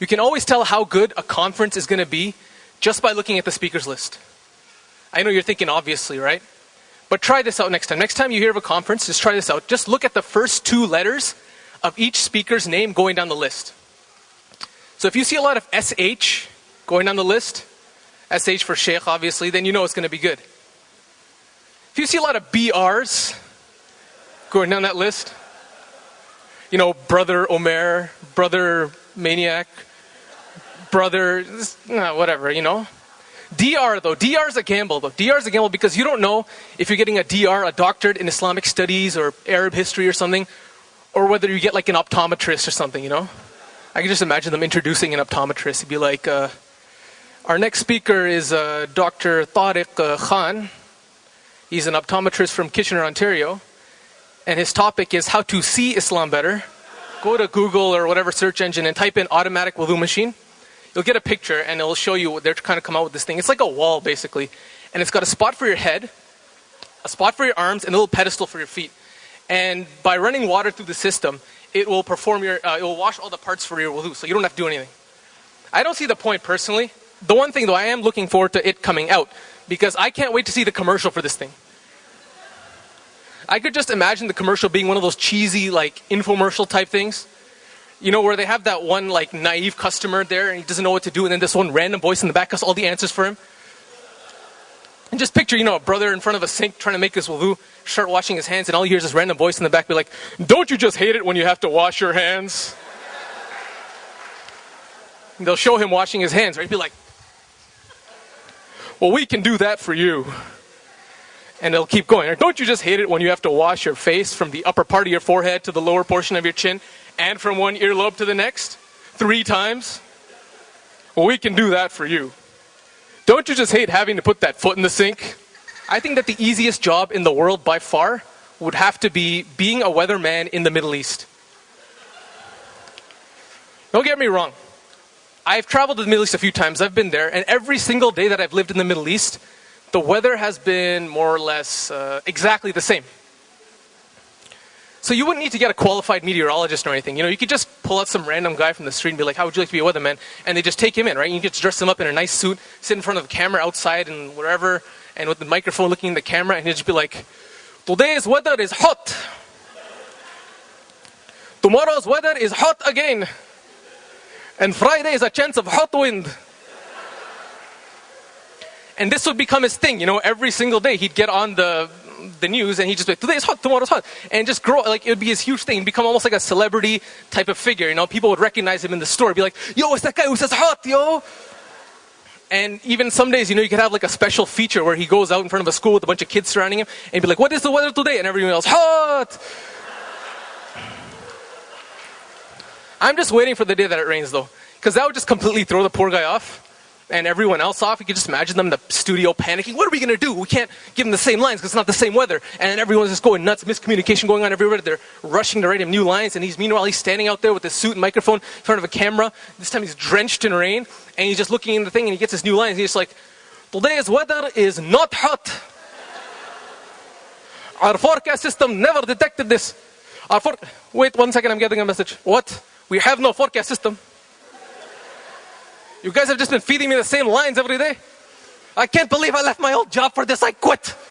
You can always tell how good a conference is going to be just by looking at the speakers list. I know you're thinking obviously, right? But try this out next time. Next time you hear of a conference, just try this out. Just look at the first 2 letters of each speaker's name going down the list. So if you see a lot of SH going down the list, SH for Sheikh obviously, then you know it's going to be good. If you see a lot of BRs going down that list, you know, brother Omair, brother maniac, brother, whatever, you know. DR though, DR is a gamble though. DR is a gamble because you don't know if you're getting a DR, a doctorate in Islamic studies or Arab history or something, or whether you get like an optometrist or something, you know. I can just imagine them introducing an optometrist. It'd be like, our next speaker is Dr. Tariq Khan. He's an optometrist from Kitchener, Ontario. And his topic is how to see Islam better. Go to Google or whatever search engine and type in automatic wudu machine. You'll get a picture and it'll show you what they're kind of come out with this thing. It's like a wall basically. And it's got a spot for your head, a spot for your arms, and a little pedestal for your feet. And by running water through the system, it will it will wash all the parts for your wudu, so you don't have to do anything. I don't see the point personally. The one thing though, I am looking forward to it coming out because I can't wait to see the commercial for this thing. I could just imagine the commercial being one of those cheesy like infomercial type things. You know, where they have that one like naive customer there and he doesn't know what to do, and then this one random voice in the back has all the answers for him. And just picture, you know, a brother in front of a sink trying to make his wudu, start washing his hands, and all he hears is this random voice in the back be like, "Don't you just hate it when you have to wash your hands?" And they'll show him washing his hands, right? He'd be like, "Well, we can do that for you." And they'll keep going. "Don't you just hate it when you have to wash your face from the upper part of your forehead to the lower portion of your chin and from one earlobe to the next 3 times? Well, we can do that for you. Don't you just hate having to put that foot in the sink?" I think that the easiest job in the world by far would have to be being a weatherman in the Middle East. Don't get me wrong. I've traveled to the Middle East a few times. I've been there, and every single day that I've lived in the Middle East, the weather has been more or less exactly the same. So you wouldn't need to get a qualified meteorologist or anything. You know, you could just pull out some random guy from the street and be like, "How would you like to be a weatherman?" And they just take him in, right? You get to dress him up in a nice suit, sit in front of the camera outside and wherever, and with the microphone looking in the camera, and he'd just be like, "Today's weather is hot. Tomorrow's weather is hot again. And Friday is a chance of hot wind." And this would become his thing, you know, every single day he'd get on the news and he'd just be like, "Today's hot, tomorrow's hot." And just grow, like, it would be his huge thing. It'd become almost like a celebrity type of figure, you know. People would recognize him in the store, be like, "Yo, it's that guy who says hot, yo." And even some days, you know, you could have like a special feature where he goes out in front of a school with a bunch of kids surrounding him and he'd be like, "What is the weather today?" And everyone else, "Hot." I'm just waiting for the day that it rains though, because that would just completely throw the poor guy off. And everyone else off. You could just imagine them in the studio panicking. What are we going to do? We can't give them the same lines because it's not the same weather. And everyone's just going nuts. Miscommunication going on everywhere. They're rushing to write him new lines. And meanwhile, he's standing out there with his suit and microphone in front of a camera. This time he's drenched in rain. And he's just looking in the thing and he gets his new lines. He's just like, "Today's weather is not hot. Our forecast system never detected this. Wait 1 second, I'm getting a message. What? We have no forecast system. You guys have just been feeding me the same lines every day. I can't believe I left my old job for this. I quit."